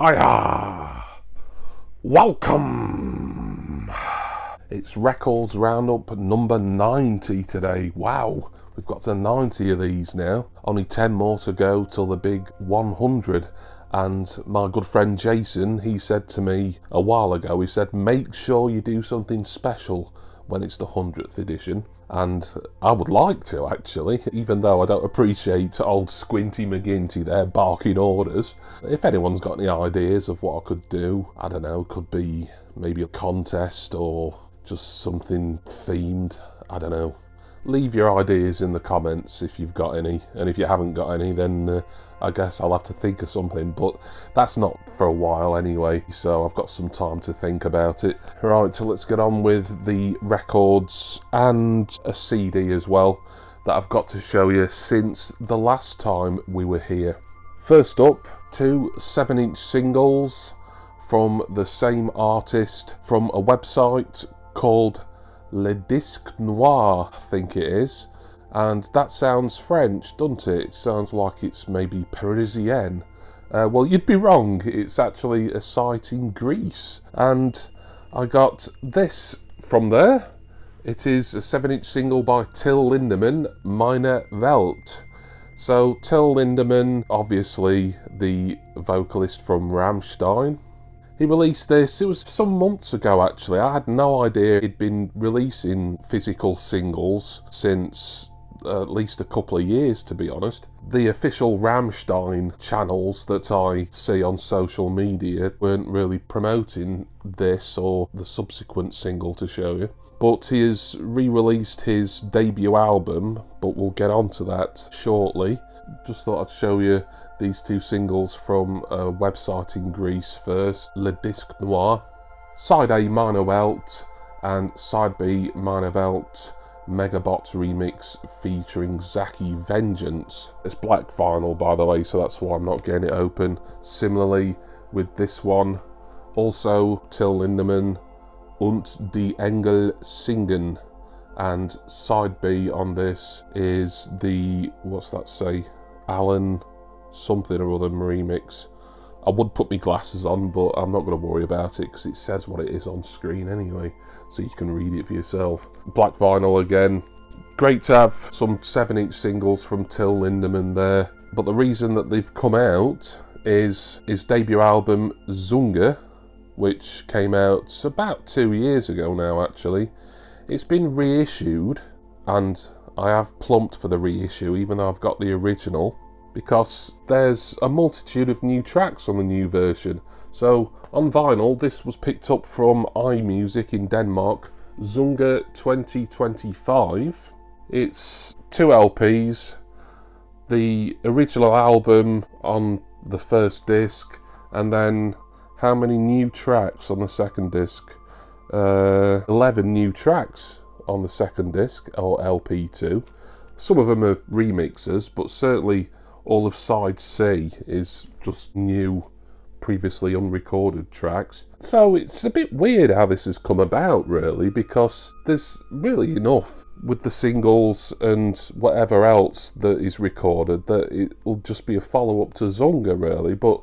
Hiya! Welcome! It's Records Roundup number 90 today. Wow, we've got to 90 of these now. Only 10 more to go till the big 100. And my good friend Jason, he said to me a while ago, he said, make sure you do something special when it's the 100th edition. And I would like to, actually, even though I don't appreciate old Squinty McGinty there barking orders. If anyone's got any ideas of what I could do, I don't know, could be maybe a contest or just something themed, I don't know. Leave your ideas in the comments if you've got any, and if you haven't got any, then I guess I'll have to think of something, but that's not for a while anyway, so I've got some time to think about it. Right, so let's get on with the records and a CD as well that I've got to show you since the last time we were here. First up, two 7-inch singles from the same artist from a website called Le Disque Noir, I think it is. And that sounds French, doesn't it? It sounds like it's maybe Parisienne. Well, you'd be wrong. It's actually a site in Greece. And I got this from there. It is a 7-inch single by Till Lindemann, Meine Welt. So Till Lindemann, obviously the vocalist from Rammstein. He released this, it was some months ago actually. I had no idea he'd been releasing physical singles since at least a couple of years, to be honest. The official Rammstein channels that I see on social media weren't really promoting this or the subsequent single to show you. But he has re-released his debut album, but we'll get on to that shortly. Just thought I'd show you these two singles from a website in Greece first, Le Disque Noir. Side A, Meine Welt, and Side B, Meine Welt Megabots remix featuring Zaki Vengeance. It's black vinyl, by the way, so that's why I'm not getting it open. Similarly with this one, also Till Lindemann, Und die Engel singen. And side B on this is the, what's that say, Alan something or other remix. I would put my glasses on, but I'm not going to worry about it because it says what it is on screen anyway, so you can read it for yourself. Black vinyl again. Great to have some 7-inch singles from Till Lindemann there, but the reason that they've come out is his debut album Zunge, which came out about 2 years ago now actually. It's been reissued, and I have plumped for the reissue even though I've got the original, because there's a multitude of new tracks on the new version. So on vinyl, this was picked up from iMusic in Denmark, Zunge 2025. It's 2 LPs, the original album on the first disc, and then how many new tracks on the second disc? 11 new tracks on the second disc, or LP2. Some of them are remixes, but certainly all of side C is just new, previously unrecorded tracks. So it's a bit weird how this has come about, really, because there's really enough with the singles and whatever else that is recorded that it'll just be a follow-up to Zunge, really. But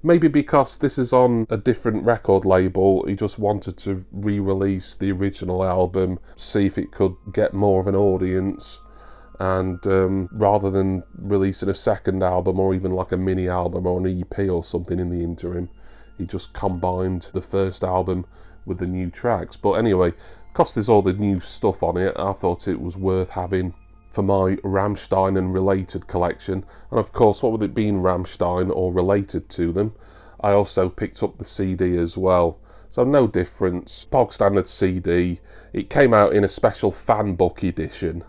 maybe because this is on a different record label, he just wanted to re-release the original album, see if it could get more of an audience. And rather than releasing a second album or even like a mini album or an EP or something in the interim, he just combined the first album with the new tracks. But anyway, because there's all the new stuff on it, I thought it was worth having for my Rammstein and related collection. And of course, what with it being Rammstein or related to them, I also picked up the CD as well. So no difference, bog standard CD. It came out in a special fan book edition,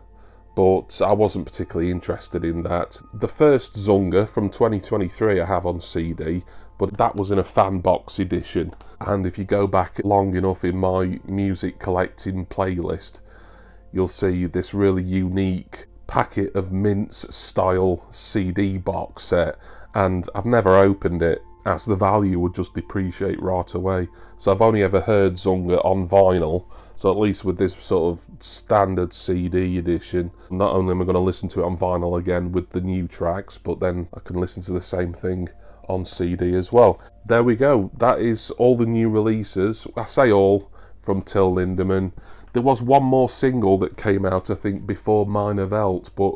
but I wasn't particularly interested in that. The first Zunge from 2023 I have on CD, but that was in a fan box edition. And if you go back long enough in my music collecting playlist, you'll see this really unique packet of Mince style CD box set, and I've never opened it, as the value would just depreciate right away. So I've only ever heard Zunge on vinyl. So at least with this sort of standard CD edition, not only am I going to listen to it on vinyl again with the new tracks, but then I can listen to the same thing on CD as well. There we go, that is all the new releases. I say all, from Till Lindemann. There was one more single that came out, I think, before Minor Welt, but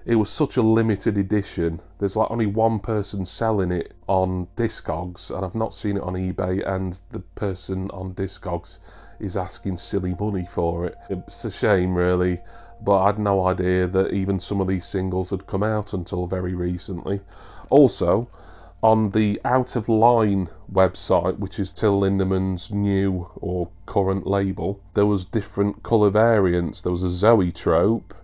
it was such a limited edition. There's like only one person selling it on Discogs, and I've not seen it on eBay, and the person on Discogs is asking silly money for it. It's a shame, really, but I had no idea that even some of these singles had come out until very recently. Also, on the Out of Line website, which is Till Lindemann's new or current label, there was different colour variants. There was a Zoetrope,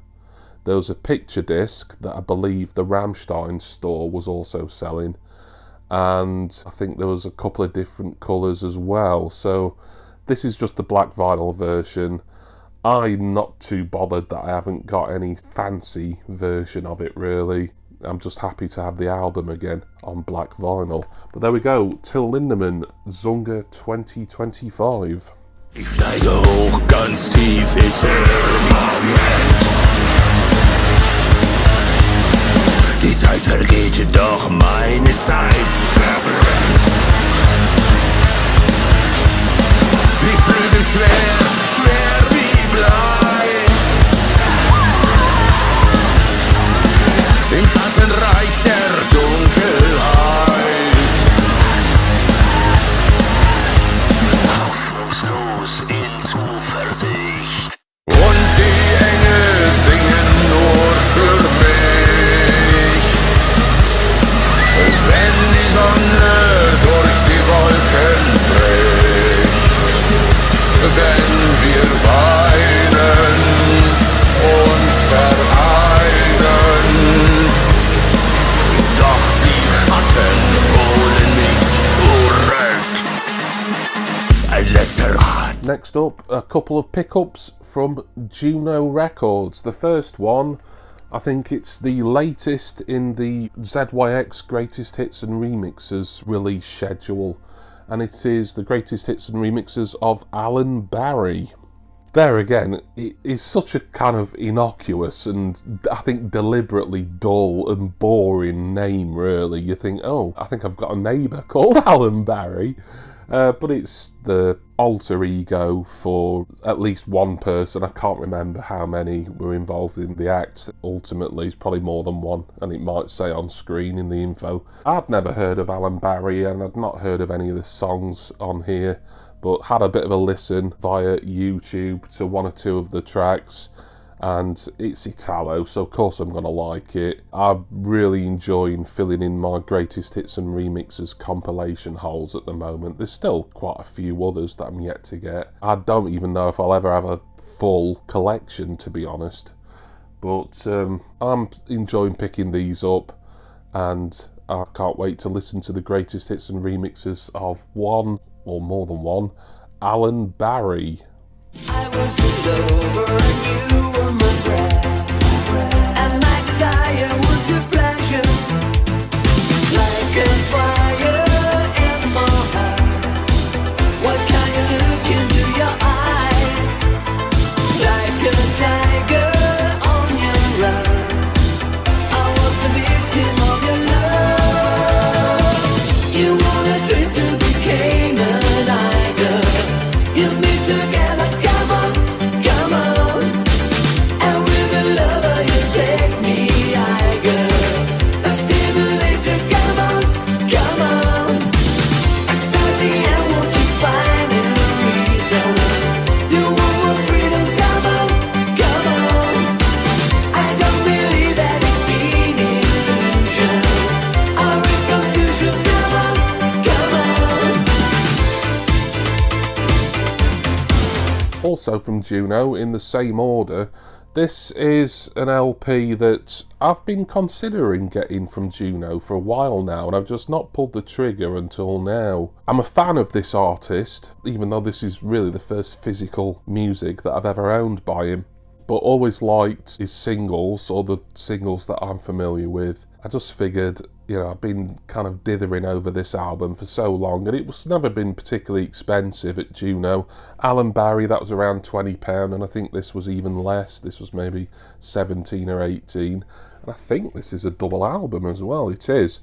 there was a picture disc that I believe the Rammstein store was also selling, and I think there was a couple of different colours as well. So this is just the black vinyl version. I'm not too bothered that I haven't got any fancy version of it, really. I'm just happy to have the album again on black vinyl. But there we go, Till Lindemann, Zunge 2025. Ich steige hoch, ganz tief ins Firmament. Die Zeit vergeht, doch meine Zeit verbrennt. Die Flügel schwer, schwer wie Blei. Im Schattenreich der Dunkelheit. Hoffnungslos in Zuversicht. Und die Engel singen nur für mich. Und wenn die Sonne durch die Wolken bricht, wenn wir weinen, uns vereinen, doch die Schatten holen mich zurück. Ein letzter Rat. Next up, a couple of pickups from Juno Records. The first one, I think it's the latest in the ZYX Greatest Hits and Remixes release schedule, and it is the Greatest Hits and Remixes of Alan Barry. There again, it is such a kind of innocuous and I think deliberately dull and boring name, really. You think, oh, I think I've got a neighbour called Alan Barry. But it's the alter ego for at least one person. I can't remember how many were involved in the act. Ultimately, it's probably more than one, and it might say on screen in the info. I'd never heard of Alan Barry, and I'd not heard of any of the songs on here, but had a bit of a listen via YouTube to one or two of the tracks, and it's Italo, so of course I'm going to like it. I'm really enjoying filling in my Greatest Hits and Remixes compilation holes at the moment. There's still quite a few others that I'm yet to get. I don't even know if I'll ever have a full collection, to be honest. But I'm enjoying picking these up, and I can't wait to listen to the Greatest Hits and Remixes of one, or more than one, Alan Barry. I was the lover and you were my breath, and my desire was your pleasure, like a fire in my heart. What can you look into your eyes, like a tiger on your run? I was the victim of your love. You wanna dream to be Canaanite. You meet together. Also from Juno, in the same order, this is an LP that I've been considering getting from Juno for a while now, and I've just not pulled the trigger until now. I'm a fan of this artist, even though this is really the first physical music that I've ever owned by him, but always liked his singles, or the singles that I'm familiar with. I just figured, you know, I've been kind of dithering over this album for so long, and it was never been particularly expensive at Juno. Alan Barry, that was around £20, and I think this was even less. This was maybe 17 or 18, and I think this is a double album as well. It is.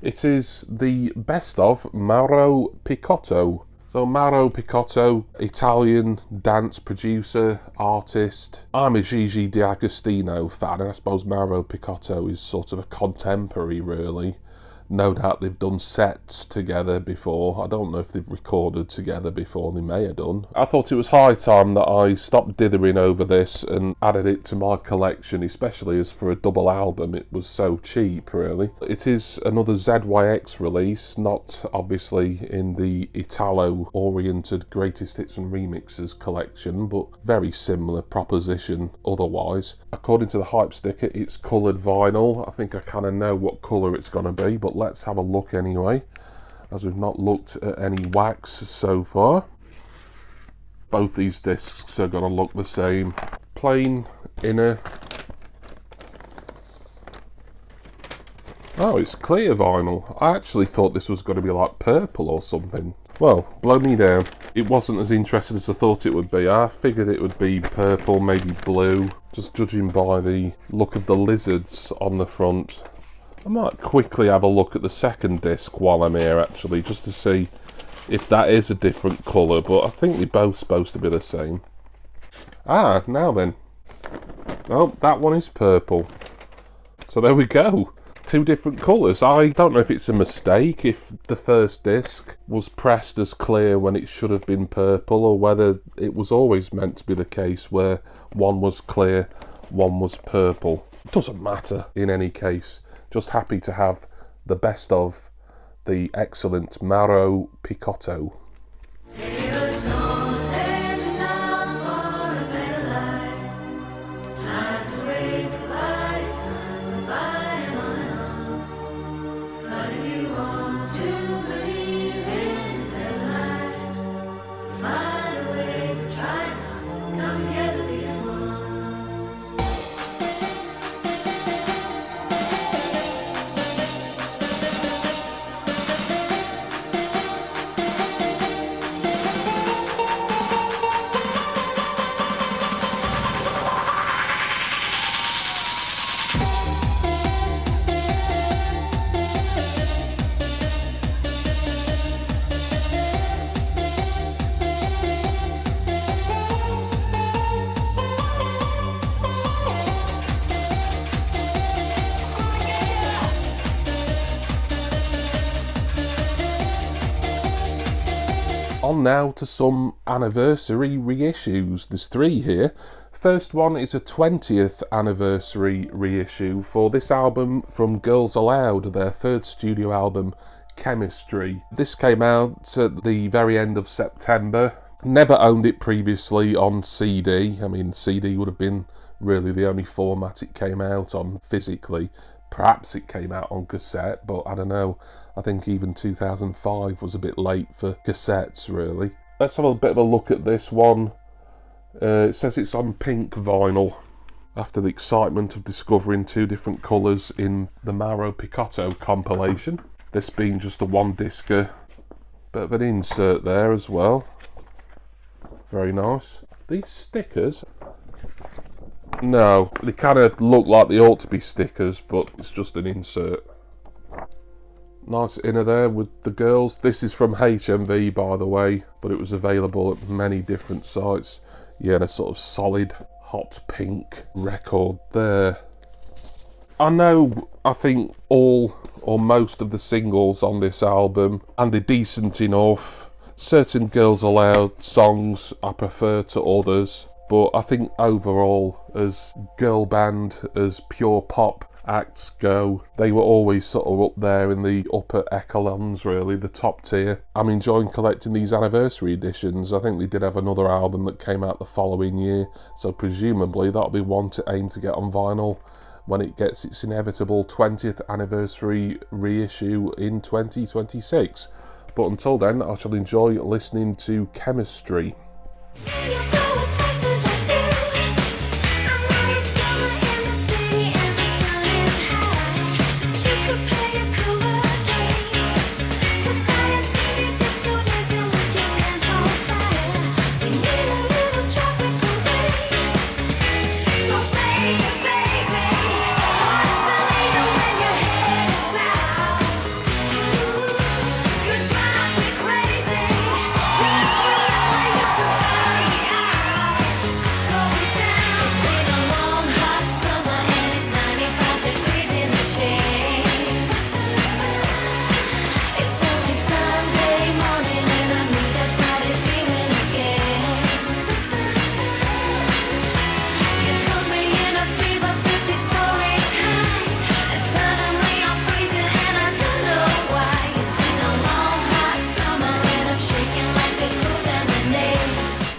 It is the best of Mauro Picotto. So Mauro Picotto, Italian dance producer, artist. I'm a Gigi D'Agostino fan, and I suppose Mauro Picotto is sort of a contemporary, really. No doubt they've done sets together before. I don't know if they've recorded together before. They may have done. I thought it was high time that I stopped dithering over this and added it to my collection, especially as for a double album it was so cheap, really. It is another ZYX release, not obviously in the Italo-oriented greatest hits and remixes collection, but very similar proposition otherwise. According to the hype sticker, it's coloured vinyl. I think I kind of know what colour it's going to be, but let's have a look anyway, as we've not looked at any wax so far. Both these discs are going to look the same. Plain inner. Oh, it's clear vinyl. I actually thought this was going to be like purple or something. Well, blow me down. It wasn't as interesting as I thought it would be. I figured it would be purple, maybe blue, just judging by the look of the lizards on the front. I might quickly have a look at the second disc while I'm here, actually, just to see if that is a different colour, but I think they're both supposed to be the same. Ah, now then. Oh, that one is purple. So there we go. Two different colours. I don't know if it's a mistake, if the first disc was pressed as clear when it should have been purple, or whether it was always meant to be the case where one was clear, one was purple. It doesn't matter in any case. Just happy to have the best of the excellent Mauro Picotto. On now to some anniversary reissues. There's three here. First one is a 20th anniversary reissue for this album from Girls Aloud, their third studio album, Chemistry. This came out at the very end of September. Never owned it previously on CD. I mean, CD would have been really the only format it came out on physically. Perhaps it came out on cassette, but I don't know. I think even 2005 was a bit late for cassettes, really. Let's have a bit of a look at this one. It says it's on pink vinyl. After the excitement of discovering two different colours in the Mauro Picotto compilation. This being just a one-discer. Bit of an insert there as well. Very nice. These stickers... No, they kind of look like they ought to be stickers, but it's just an insert. Nice inner there with the girls. This is from HMV, by the way, but it was available at many different sites. Yeah, and a sort of solid hot pink record there. I think all or most of the singles on this album, and they're decent enough. Certain Girls Aloud songs I prefer to others. But I think overall, as girl band, as pure pop acts go, they were always sort of up there in the upper echelons, really, the top tier. I'm enjoying collecting these anniversary editions. I think they did have another album that came out the following year, so presumably that'll be one to aim to get on vinyl when it gets its inevitable 20th anniversary reissue in 2026. But until then, I shall enjoy listening to Chemistry.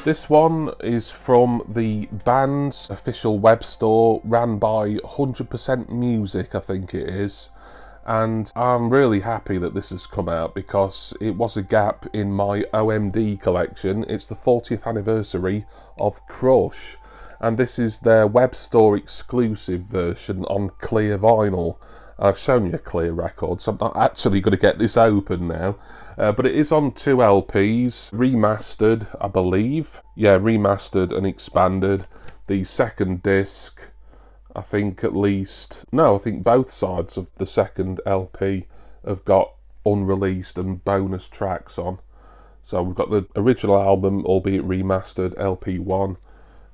This one is from the band's official web store, ran by 100% Music, I think it is. And I'm really happy that this has come out because it was a gap in my OMD collection. It's the 40th anniversary of Crush, and this is their web store exclusive version on clear vinyl. I've shown you a clear record, so I'm not actually going to get this open now. But it is on 2 LPs, remastered, I believe. Yeah, remastered and expanded. The second disc, I think at least... No, I think both sides of the second LP have got unreleased and bonus tracks on. So we've got the original album, albeit remastered, LP1,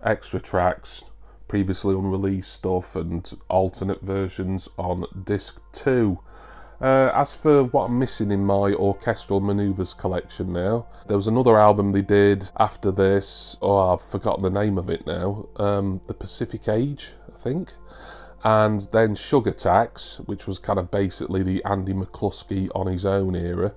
extra tracks, previously unreleased stuff, and alternate versions on disc 2. As for what I'm missing in my Orchestral Manoeuvres collection now, there was another album they did after this. Oh, I've forgotten the name of it now. The Pacific Age, I think. And then Sugar Tax, which was kind of basically the Andy McCluskey on his own era.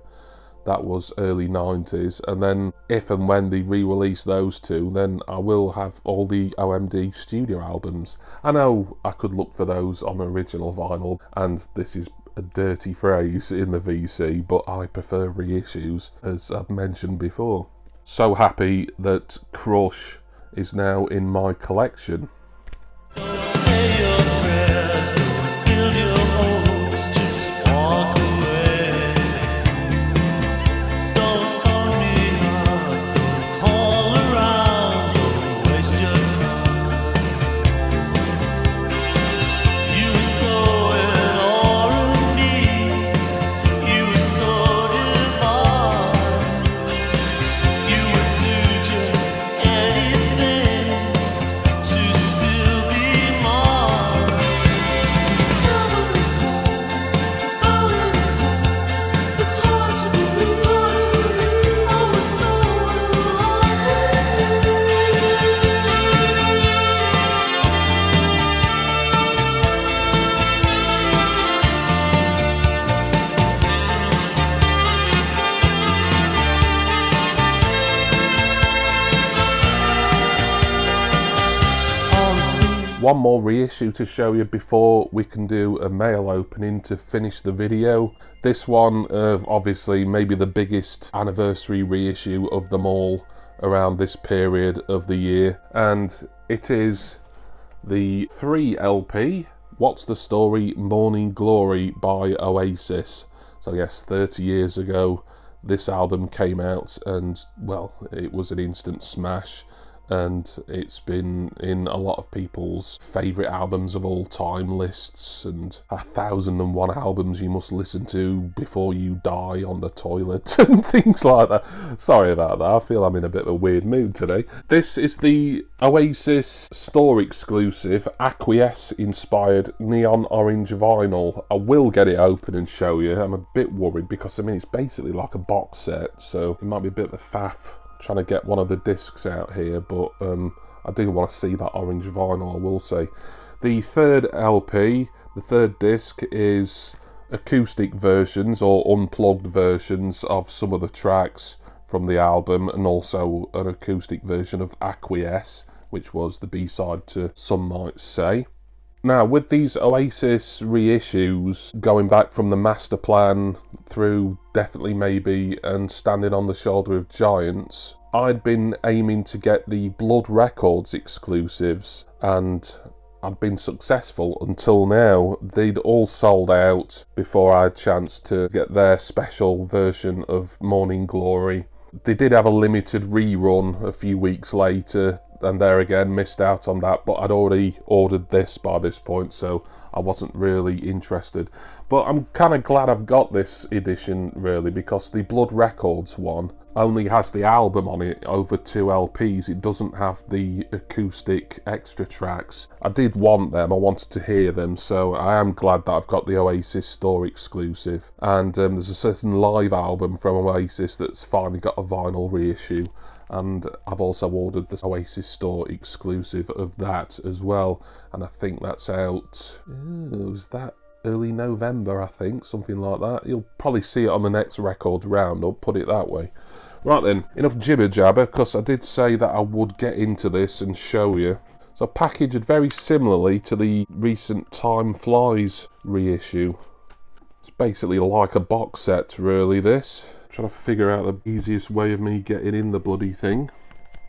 That was early 90s. And then if and when they re-release those two, then I will have all the OMD studio albums. I know I could look for those on original vinyl, and this is a dirty phrase in the VC, but I prefer reissues, as I've mentioned before. So happy that Crush is now in my collection. Say your prayers, don't build your hopes, just walk away. Don't phone me up, don't call around, don't waste your time. You were so in awe of me, you were so divine. You would do just anything to still be mine. It's hard to believe I was so One more reissue to show you before we can do a mail opening to finish the video. This one, obviously maybe the biggest anniversary reissue of them all around this period of the year, and it is the 3 LP, What's the Story? Morning Glory by Oasis. So yes, 30 years ago this album came out, and well, it was an instant smash. And it's been in a lot of people's favourite albums of all time lists, and 1001 albums you must listen to before you die on the toilet and things like that. Sorry about that, I feel I'm in a bit of a weird mood today. This is the Oasis store exclusive Acquiesce inspired neon orange vinyl. I will get it open and show you. I'm a bit worried because I mean it's basically like a box set, so it might be a bit of a faff trying to get one of the discs out here, but I do want to see that orange vinyl, I will say. The third LP, the third disc, is acoustic versions or unplugged versions of some of the tracks from the album, and also an acoustic version of Acquiesce, which was the B-side to Some Might Say. Now, with these Oasis reissues, going back from the Master Plan through Definitely Maybe and Standing on the Shoulder of Giants, I'd been aiming to get the Blood Records exclusives, and I'd been successful until now. They'd all sold out before I had a chance to get their special version of Morning Glory. They did have a limited rerun a few weeks later, and there again missed out on that, but I'd already ordered this by this point, so I wasn't really interested. But I'm kind of glad I've got this edition, really, because the Blood Records one only has the album on it over 2 LPs. It doesn't have the acoustic extra tracks. I did want them, I wanted to hear them, so I am glad that I've got the Oasis store exclusive. And there's a certain live album from Oasis that's finally got a vinyl reissue, and I've also ordered the Oasis store exclusive of that as well, and I think that's out, was that early November, I think, something like that. You'll probably see it on the next record roundup, put it that way. Right then, enough jibber jabber, because I did say that I would get into this and show you. So packaged very similarly to the recent Time Flies reissue. It's basically like a box set, really, this. I'm trying to figure out the easiest way of me getting in the bloody thing.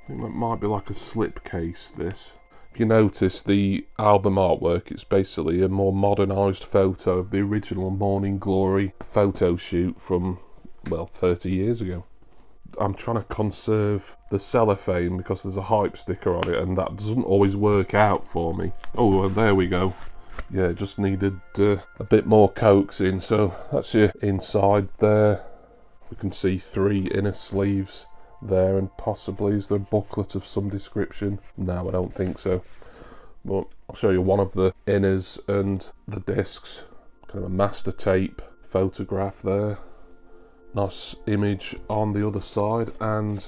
I think that might be like a slip case, this. If you notice the album artwork, it's basically a more modernised photo of the original Morning Glory photo shoot from, well, 30 years ago. I'm trying to conserve the cellophane because there's a hype sticker on it, and that doesn't always work out for me. Oh, well, there we go. Yeah, just needed a bit more coaxing. So that's your inside there. You can see 3 inner sleeves there, and possibly is there a booklet of some description? No, I don't think so. But I'll show you one of the inners and the discs. Kind of a master tape photograph there. Nice image on the other side, and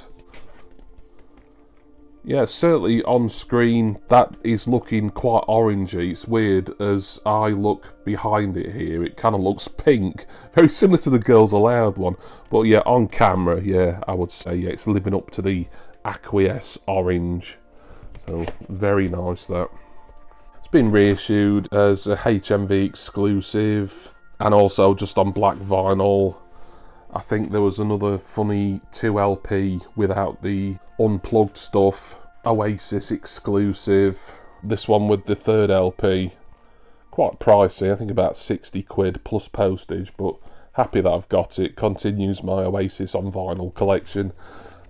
yeah, certainly on screen that is looking quite orangey. It's weird as I look behind it here, it kind of looks pink, very similar to the Girls Aloud one, but yeah, on camera, yeah, I would say yeah, it's living up to the Acquiesce orange. So very nice that. It's been reissued as a HMV exclusive and also just on black vinyl. I think there was another funny 2LP without the unplugged stuff, Oasis exclusive. This one with the 3rd LP, quite pricey, I think about 60 quid plus postage, but happy that I've got it. Continues my Oasis on vinyl collection.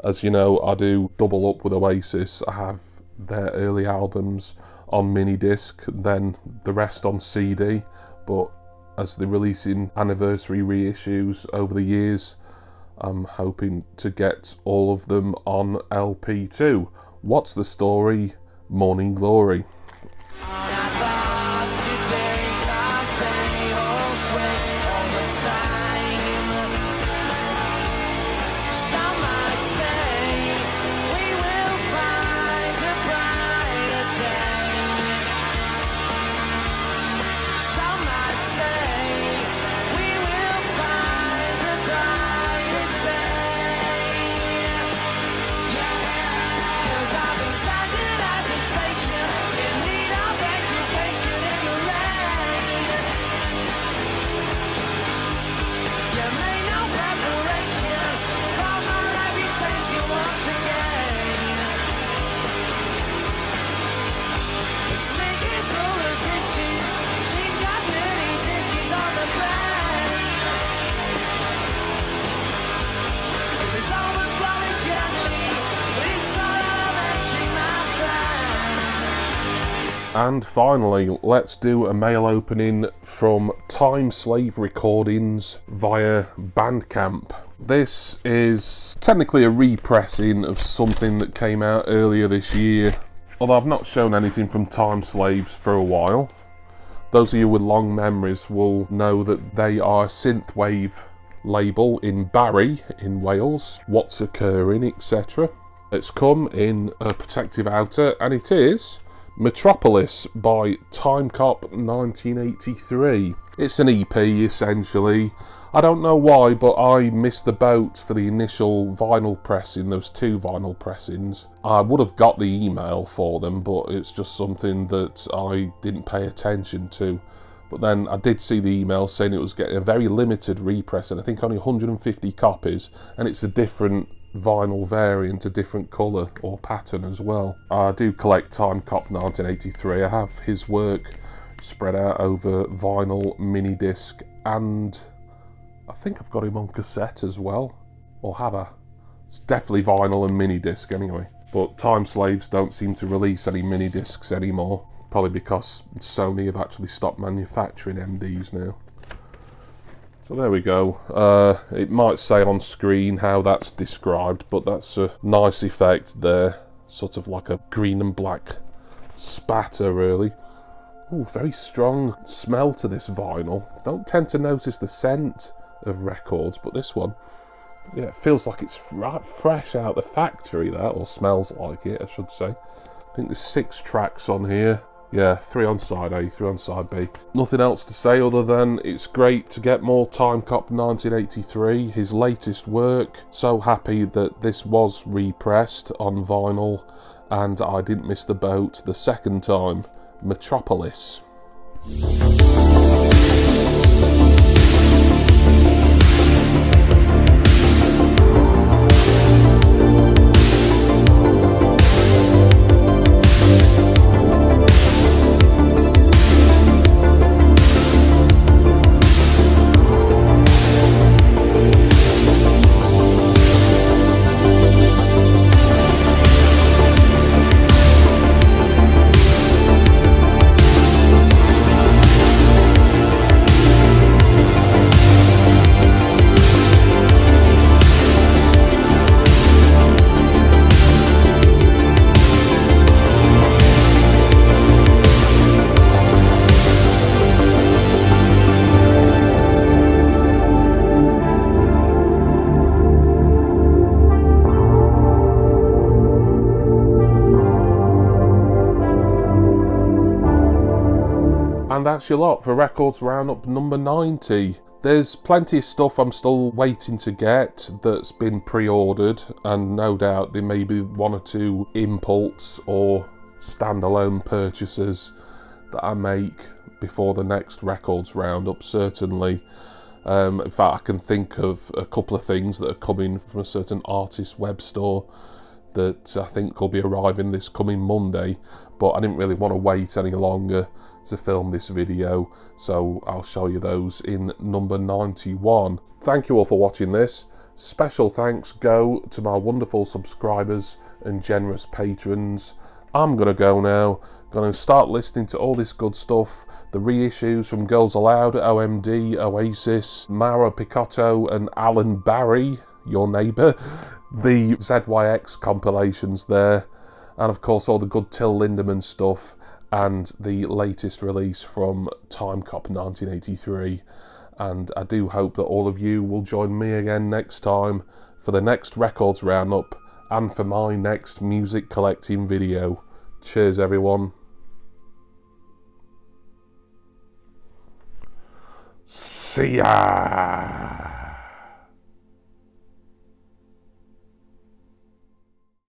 As you know, I do double up with Oasis. I have their early albums on mini disc, then the rest on CD, but as they're releasing anniversary reissues over the years, I'm hoping to get all of them on LP too. What's the story? Morning Glory. And finally, let's do a mail opening from Time Slave Recordings via Bandcamp. This is technically a repressing of something that came out earlier this year, although I've not shown anything from Time Slaves for a while. Those of you with long memories will know that they are a synthwave label in Barry in Wales, What's Occurring, etc. It's come in a protective outer, and it is Metropolis by Timecop 1983. It's an EP essentially. I don't know why, but I missed the boat for the initial vinyl pressing. There was 2 vinyl pressings. I would have got the email for them, but it's just something that I didn't pay attention to. But then I did see the email saying it was getting a very limited repress, and I think only 150 copies, and it's a different vinyl variant, a different colour or pattern as well. I do collect Timecop 1983. I have his work spread out over vinyl, mini disc, and I think I've got him on cassette as well. Or have I? It's definitely vinyl and mini disc anyway. But Time Slaves don't seem to release any mini discs anymore. Probably because Sony have actually stopped manufacturing MDs now. So there we go. It might say on screen how that's described, but that's a nice effect there. Sort of like a green and black spatter, really. Ooh, very strong smell to this vinyl. Don't tend to notice the scent of records, but this one, yeah, it feels like it's fresh out the factory, that, or smells like it, I should say. I think there's 6 tracks on here. Yeah, 3 on side A, 3 on side B. Nothing else to say other than it's great to get more Time Cop 1983, his latest work. So happy that this was repressed on vinyl and I didn't miss the boat the second time. Metropolis. And that's your lot for Records Roundup number 90. There's plenty of stuff I'm still waiting to get that's been pre-ordered, and no doubt there may be 1 or 2 impulse or standalone purchases that I make before the next Records Roundup, certainly. In fact, I can think of a couple of things that are coming from a certain artist web store that I think will be arriving this coming Monday, but I didn't really want to wait any longer to film this video, so I'll show you those in number 91. Thank you all for watching this. Special thanks go to my wonderful subscribers and generous patrons. I'm gonna go now, gonna start listening to all this good stuff, the reissues from Girls Aloud, OMD, Oasis, Mara Picotto and Alan Barry, your neighbour, the ZYX compilations there, and of course all the good Till Lindemann stuff, and the latest release from Time Cop 1983. And I do hope that all of you will join me again next time for the next Records Roundup and for my next music collecting video. Cheers everyone. See ya!